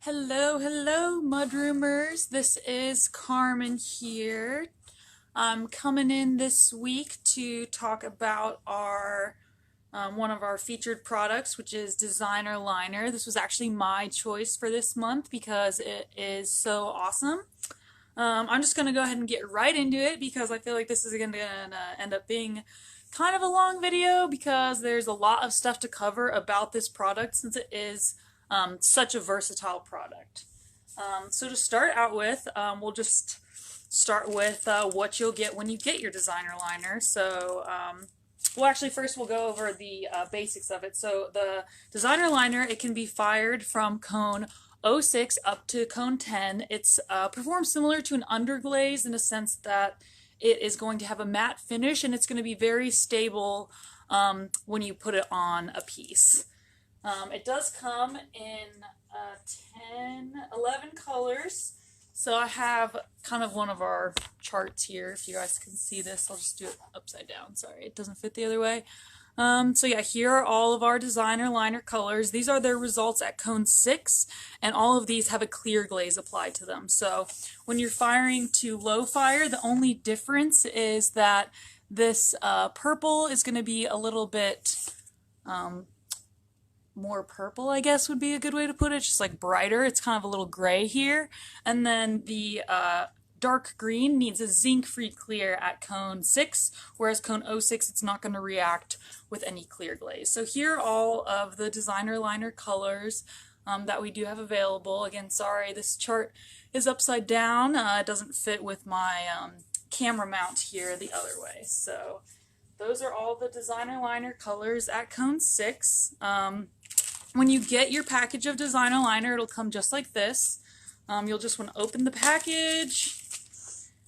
Hello, hello, mudroomers. This is Carmen here. I'm coming in this week to talk about our one of our featured products, which is Designer Liner. This was actually my choice for this month because it is so awesome. I'm just going to go ahead and get right into it because I feel like this is going to end up being kind of a long video because there's a lot of stuff to cover about this product since it is such a versatile product. So to start out with, we'll just start with what you'll get when you get your designer liner. So, well, actually, first we'll go over the basics of it. So the designer liner, it can be fired from cone 06 up to cone 10. It's performs similar to an underglaze in a sense that it is going to have a matte finish and it's going to be very stable when you put it on a piece. It does come in 11 colors. So I have kind of one of our charts here. If you guys can see this, I'll just do it upside down. Sorry, it doesn't fit the other way. So yeah, here are all of our designer liner colors. These are their results at cone 6, and all of these have a clear glaze applied to them. So when you're firing to low fire, the only difference is that this purple is going to be a little bit more purple, I guess would be a good way to put it, just like brighter. It's kind of a little gray here. And then the dark green needs a zinc-free clear at cone 6, whereas cone 06, it's not going to react with any clear glaze. So here are all of the designer liner colors that we do have available. Again, sorry, this chart is upside down. It doesn't fit with my camera mount here the other way. So those are all the designer liner colors at cone 6. When you get your package of designer liner, it'll come just like this. You'll just want to open the package,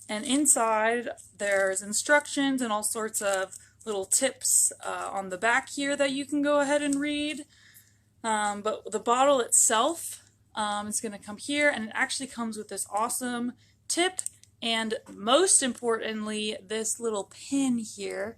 and inside there's instructions and all sorts of little tips on the back here that you can go ahead and read. But the bottle itself is going to come here, and it actually comes with this awesome tip, and most importantly, this little pin here,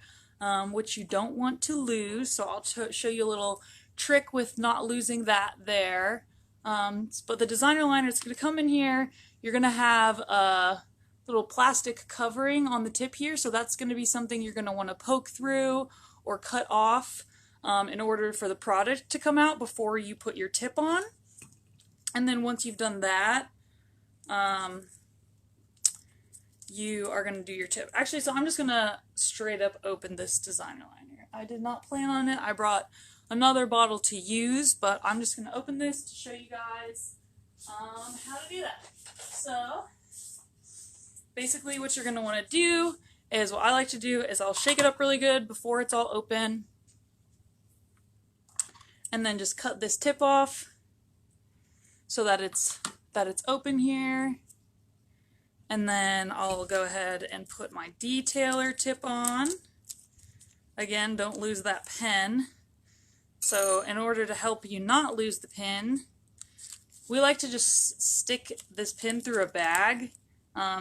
which you don't want to lose. So I'll show you a little trick with not losing that there. But the designer liner is going to come in here. You're going to have a little plastic covering on the tip here, so that's going to be something you're going to want to poke through or cut off in order for the product to come out before you put your tip on. And then once you've done that, you are going to do your tip. Actually, so I'm just going to straight up open this designer liner. I did not plan on it. I brought another bottle to use, but I'm just going to open this to show you guys how to do that. So basically what you're going to want to do is, what I like to do is I'll shake it up really good before it's all open, and then just cut this tip off so that it's open here. And then I'll go ahead and put my detailer tip on. Again, don't lose that pen. So in order to help you not lose the pin, we like to just stick this pin through a bag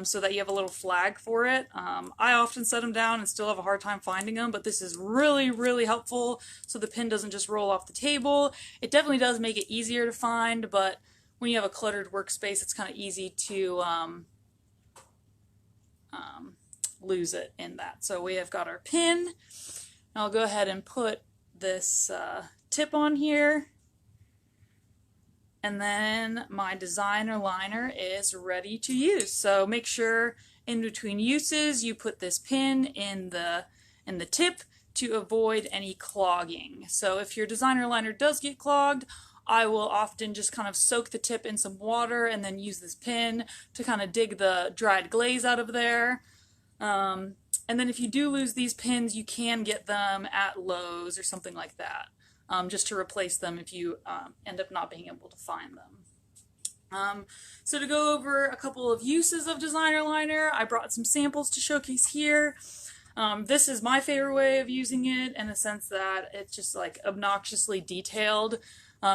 so that you have a little flag for it. I often set them down and still have a hard time finding them, but this is really, really helpful so the pin doesn't just roll off the table. It definitely does make it easier to find, but when you have a cluttered workspace, it's kind of easy to lose it in that. So we have got our pin. I'll go ahead and put this tip on here, and then my designer liner is ready to use. So make sure in between uses you put this pin in the tip to avoid any clogging. So if your designer liner does get clogged, I will often just kind of soak the tip in some water and then use this pin to kind of dig the dried glaze out of there. And then if you do lose these pins, you can get them at Lowe's or something like that, just to replace them if you end up not being able to find them. So to go over a couple of uses of designer liner, I brought some samples to showcase here. This is my favorite way of using it in the sense that it's just like obnoxiously detailed.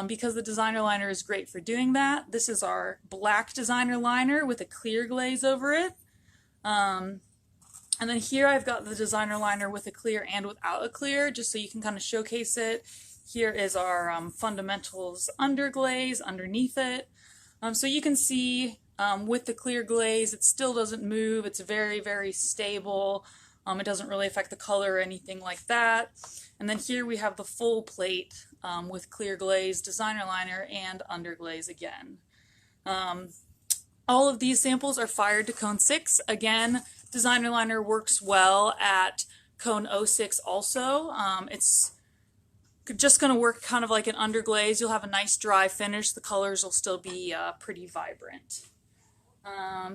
Because the designer liner is great for doing that. This is our black designer liner with a clear glaze over it. And then here I've got the designer liner with a clear and without a clear, just so you can kind of showcase it. Here is our fundamentals underglaze underneath it. So you can see with the clear glaze, it still doesn't move. It's very, very stable. It doesn't really affect the color or anything like that. And then here we have the full plate with clear glaze, designer liner, and underglaze again. All of these samples are fired to cone 6. Again, designer liner works well at cone 06 also. It's just going to work kind of like an underglaze. You'll have a nice dry finish. The colors will still be pretty vibrant.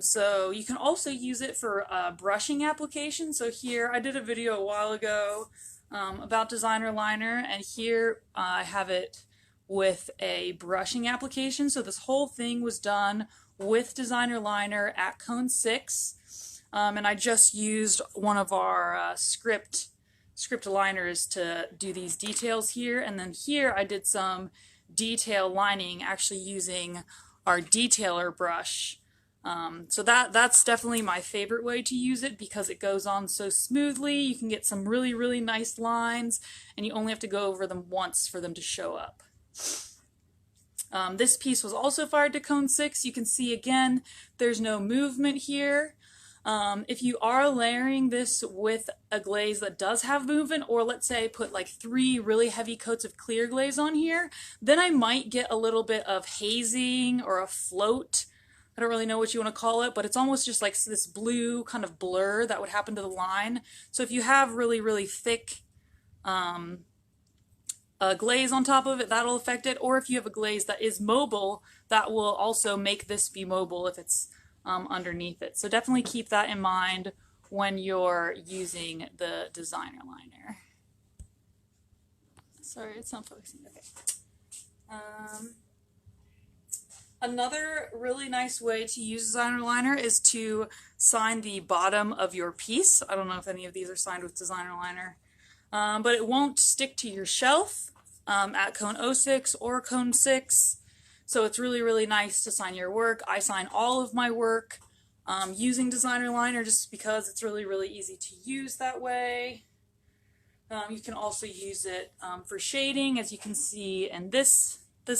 So you can also use it for brushing application. So here, I did a video a while ago about designer liner, and here I have it with a brushing application. So this whole thing was done with designer liner at cone 6, and I just used one of our script liners to do these details here, and then here I did some detail lining actually using our detailer brush. So that's definitely my favorite way to use it because it goes on so smoothly. You can get some really, really nice lines, and you only have to go over them once for them to show up. This piece was also fired to cone 6. You can see again, there's no movement here. If you are layering this with a glaze that does have movement, or let's say I put like 3 really heavy coats of clear glaze on here, then I might get a little bit of hazing or a float. I don't really know what you want to call it, but it's almost just like this blue kind of blur that would happen to the line. So if you have really, really thick glaze on top of it, that'll affect it. Or if you have a glaze that is mobile, that will also make this be mobile if it's underneath it. So definitely keep that in mind when you're using the designer liner. Sorry, it's not focusing. Okay. Another really nice way to use designer liner is to sign the bottom of your piece. I don't know if any of these are signed with designer liner, but it won't stick to your shelf at cone 06 or cone 6. So it's really, really nice to sign your work. I sign all of my work using designer liner just because it's really, really easy to use that way. You can also use it for shading, as you can see in this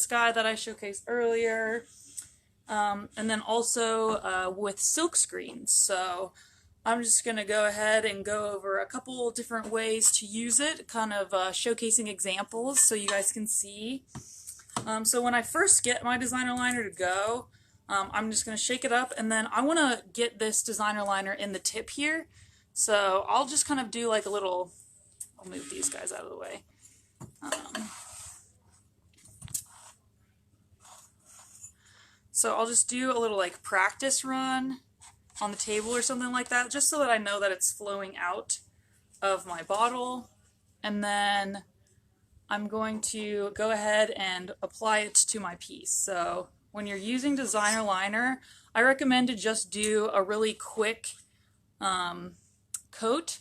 guy that I showcased earlier. And then also with silk screens. So I'm just going to go ahead and go over a couple different ways to use it, kind of showcasing examples so you guys can see. So when I first get my designer liner to go, I'm just going to shake it up, and then I want to get this designer liner in the tip here. So I'll just kind of do like a little, I'll move these guys out of the way. So I'll just do a little like practice run on the table or something like that, just so that I know that it's flowing out of my bottle. And then I'm going to go ahead and apply it to my piece. So when you're using designer liner, I recommend to just do a really quick coat.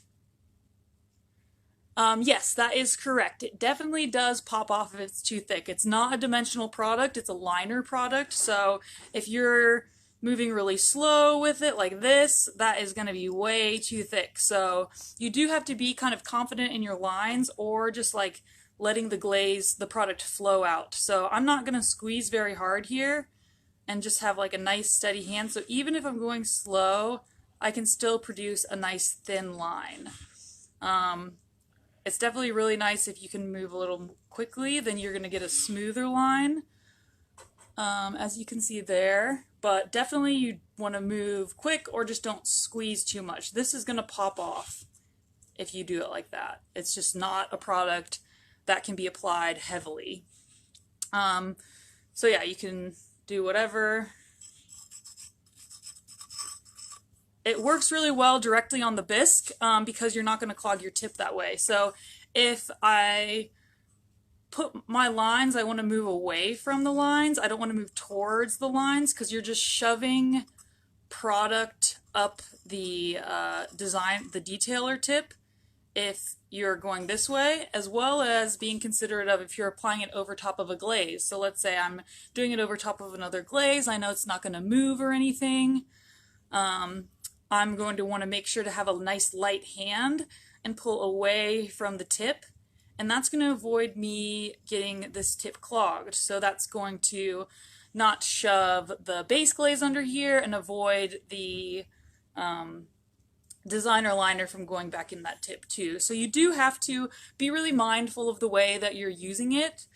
Yes, that is correct. It definitely does pop off if it's too thick. It's not a dimensional product, it's a liner product. So if you're moving really slow with it like this, that is going to be way too thick. So you do have to be kind of confident in your lines, or just like letting the glaze, the product flow out. So I'm not going to squeeze very hard here and just have like a nice steady hand. So even if I'm going slow, I can still produce a nice thin line. It's definitely really nice if you can move a little quickly, then you're going to get a smoother line, as you can see there. But definitely you want to move quick, or just don't squeeze too much. This is going to pop off if you do it like that. It's just not a product that can be applied heavily. So yeah, you can do whatever. It works really well directly on the bisque because you're not going to clog your tip that way. So if I put my lines, I want to move away from the lines. I don't want to move towards the lines because you're just shoving product up the the detailer tip if you're going this way, as well as being considerate of if you're applying it over top of a glaze. So let's say I'm doing it over top of another glaze. I know it's not going to move or anything. I'm going to want to make sure to have a nice light hand and pull away from the tip, and that's going to avoid me getting this tip clogged. So that's going to not shove the base glaze under here and avoid the designer liner from going back in that tip too. So you do have to be really mindful of the way that you're using it.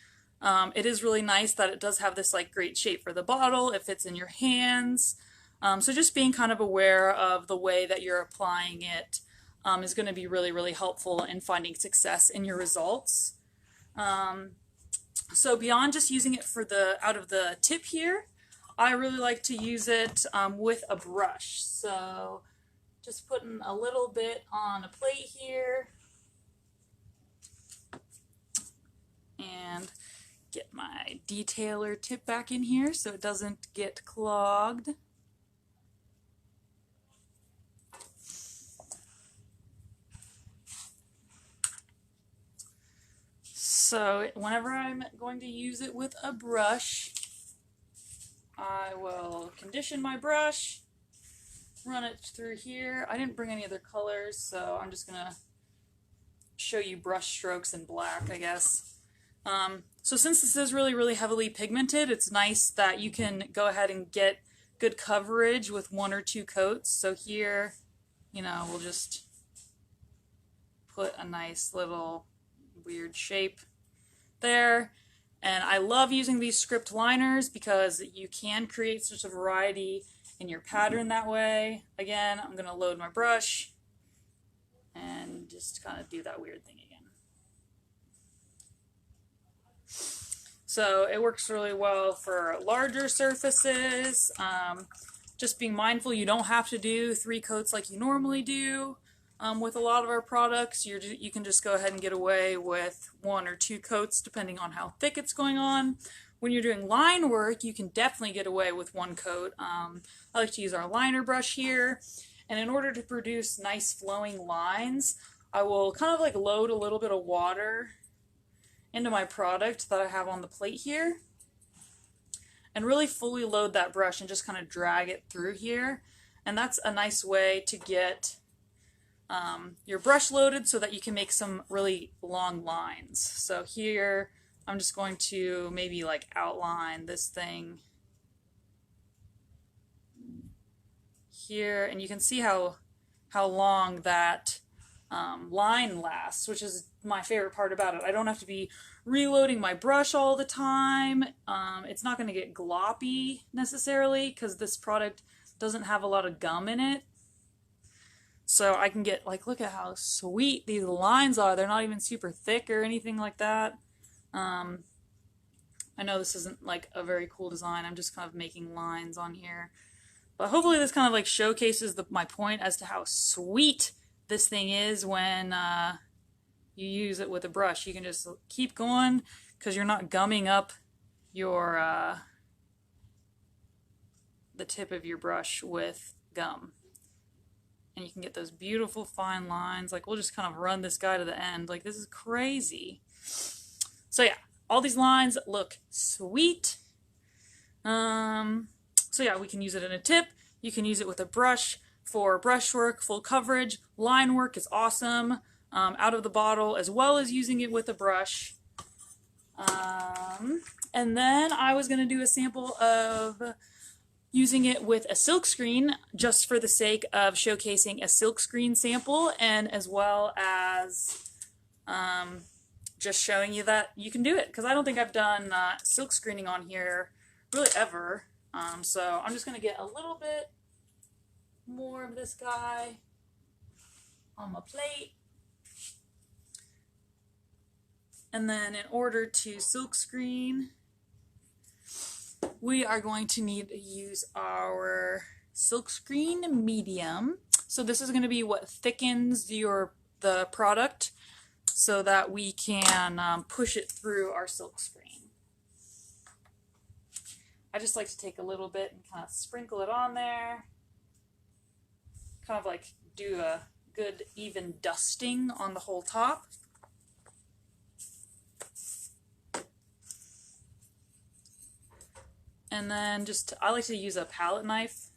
It is really nice that it does have this like great shape for the bottle. It fits in your hands. So just being kind of aware of the way that you're applying it is going to be really, really helpful in finding success in your results. So beyond just using it for out of the tip here, I really like to use it with a brush. So just putting a little bit on a plate here and get my detailer tip back in here so it doesn't get clogged. So whenever I'm going to use it with a brush, I will condition my brush, run it through here. I didn't bring any other colors, so I'm just gonna show you brush strokes in black, I guess. So since this is really, really heavily pigmented, it's nice that you can go ahead and get good coverage with 1 or 2 coats. So here, you know, we'll just put a nice little weird shape there. And I love using these script liners because you can create such a variety in your pattern that way. Again, I'm going to load my brush and just kind of do that weird thing again. So it works really well for larger surfaces. Just being mindful, you don't have to do 3 coats like you normally do. With a lot of our products, you can just go ahead and get away with 1 or 2 coats depending on how thick it's going on. When you're doing line work, you can definitely get away with 1 coat. I like to use our liner brush here, and in order to produce nice flowing lines, I will kind of like load a little bit of water into my product that I have on the plate here, and really fully load that brush and just kind of drag it through here. And that's a nice way to get your brush loaded so that you can make some really long lines. So here I'm just going to maybe like outline this thing here, and you can see how long that line lasts, which is my favorite part about it. I don't have to be reloading my brush all the time. It's not going to get gloppy necessarily because this product doesn't have a lot of gum in it. So I can get, like, look at how sweet these lines are. They're not even super thick or anything like that. I know this isn't like a very cool design. I'm just kind of making lines on here. But hopefully this kind of like showcases my point as to how sweet this thing is when you use it with a brush. You can just keep going because you're not gumming up your the tip of your brush with gum. And you can get those beautiful fine lines. Like, we'll just kind of run this guy to the end. Like, this is crazy. So yeah, all these lines look sweet. So yeah, we can use it in a tip. You can use it with a brush for brush work, full coverage. Line work is awesome. Out of the bottle, as well as using it with a brush. And then I was going to do a sample of using it with a silkscreen just for the sake of showcasing a silkscreen sample, and as well as just showing you that you can do it, because I don't think I've done silk screening on here really ever. So I'm just going to get a little bit more of this guy on my plate. And then in order to silk screen, we are going to need to use our silkscreen medium. So this is going to be what thickens the product so that we can push it through our silkscreen. I just like to take a little bit and kind of sprinkle it on there. Kind of like do a good even dusting on the whole top. And then I like to use a palette knife.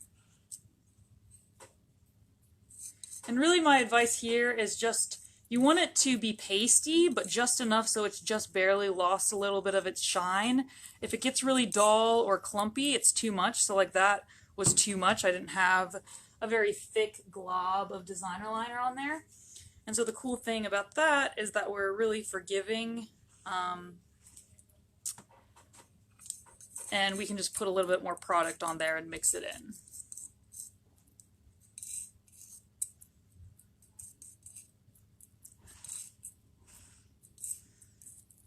And really my advice here is just You want it to be pasty, but just enough so it's just barely lost a little bit of its shine. If it gets really dull or clumpy, it's too much. So like that was too much. I didn't have a very thick glob of designer liner on there. And so the cool thing about that is that we're really forgiving, and we can just put a little bit more product on there and mix it in.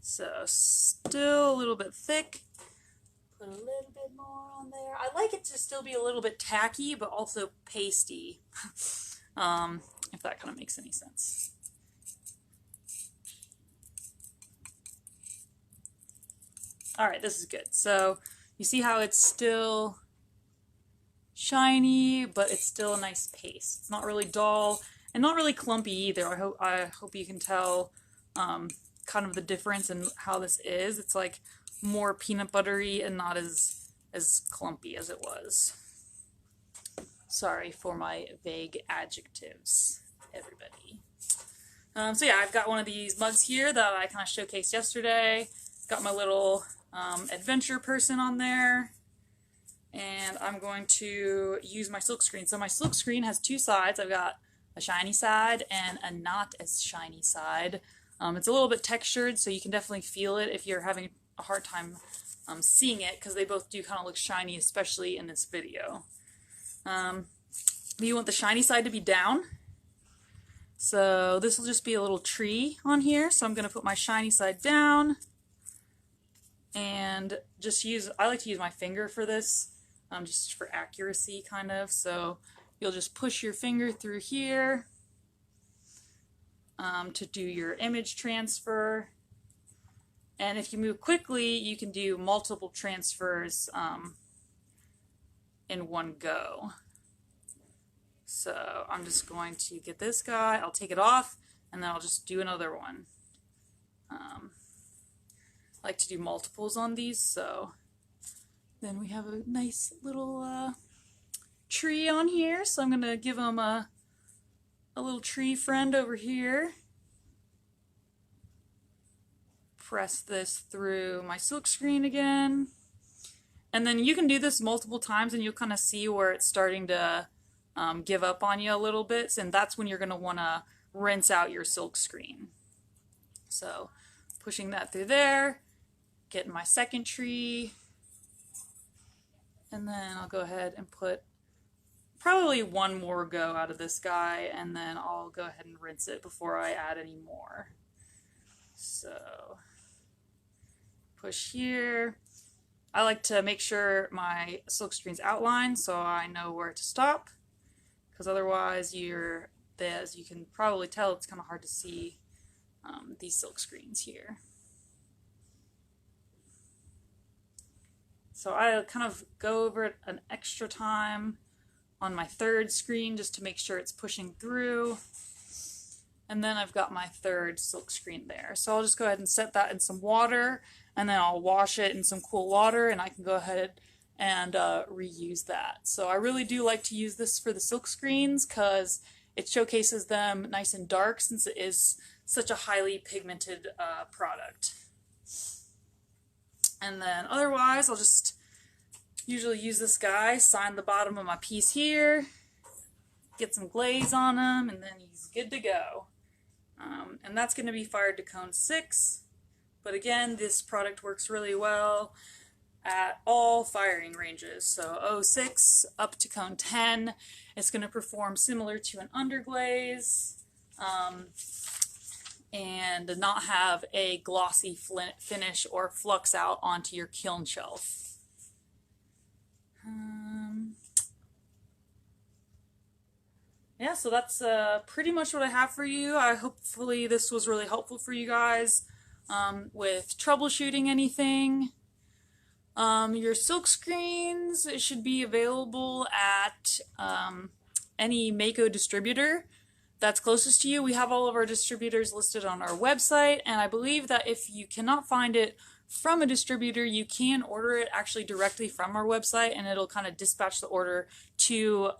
So still a little bit thick. Put a little bit more on there. I like it to still be a little bit tacky, but also pasty, if that kind of makes any sense. All right, this is good. So you see how it's still shiny, but it's still a nice paste. It's not really dull and not really clumpy either. I hope you can tell kind of the difference in how this is. It's like more peanut buttery and not as clumpy as it was. Sorry for my vague adjectives, everybody. So yeah, I've got one of these mugs here that I kind of showcased yesterday. Got my little adventure person on there, and I'm going to use my silk screen. So my silk screen has two sides. I've got a shiny side and a not as shiny side. It's a little bit textured, so you can definitely feel it if you're having a hard time seeing it, because they both do kind of look shiny, especially in this video. You want the shiny side to be down. So this will just be a little tree on here. So I'm going to put my shiny side down and just I like to use my finger for this, just for accuracy kind of. So you'll just push your finger through here to do your image transfer. And if you move quickly, you can do multiple transfers in one go. So I'm just going to get this guy, I'll take it off, and then I'll just do another one. I like to do multiples on these, so then we have a nice little tree on here. So I'm going to give him a little tree friend over here. Press this through my silk screen again. And then you can do this multiple times and you'll kind of see where it's starting to give up on you a little bit, and that's when you're going to want to rinse out your silk screen. So pushing that through there, getting my second tree, and then I'll go ahead and put probably one more go out of this guy, and then I'll go ahead and rinse it before I add any more. So push here. I like to make sure my silk screen's outlined so I know where to stop, because otherwise as you can probably tell, it's kind of hard to see these silk screens here. So I kind of go over it an extra time on my third screen just to make sure it's pushing through. And then I've got my third silk screen there. So I'll just go ahead and set that in some water, and then I'll wash it in some cool water, and I can go ahead and reuse that. So I really do like to use this for the silk screens because it showcases them nice and dark, since it is such a highly pigmented product. And then otherwise, I'll just usually use this guy, sign the bottom of my piece here, get some glaze on him, and then he's good to go. And that's going to be fired to cone 6. But again, this product works really well at all firing ranges. So 06 up to cone 10. It's going to perform similar to an underglaze and not have a glossy finish or flux out onto your kiln shelf. Yeah, so that's pretty much what I have for you. Hopefully this was really helpful for you guys with troubleshooting anything. Your silk screens, it should be available at any Mayco distributor that's closest to you. We have all of our distributors listed on our website, and I believe that if you cannot find it from a distributor, you can order it actually directly from our website, and it'll kind of dispatch the order to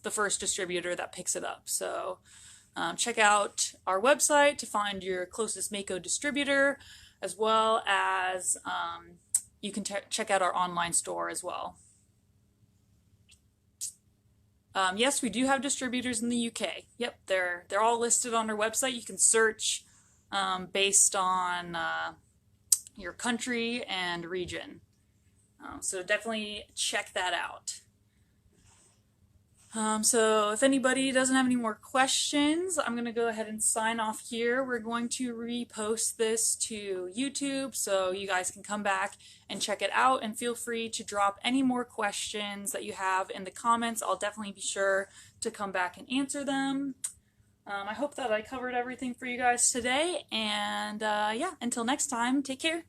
the first distributor that picks it up. So Check out our website to find your closest Mayco distributor, as well as you can check out our online store as well. Yes, we do have distributors in the UK. Yep, they're all listed on our website. You can search based on your country and region. So definitely check that out. So if anybody doesn't have any more questions, I'm going to go ahead and sign off here. We're going to repost this to YouTube so you guys can come back and check it out, and feel free to drop any more questions that you have in the comments. I'll definitely be sure to come back and answer them. I hope that I covered everything for you guys today, and yeah, until next time, take care.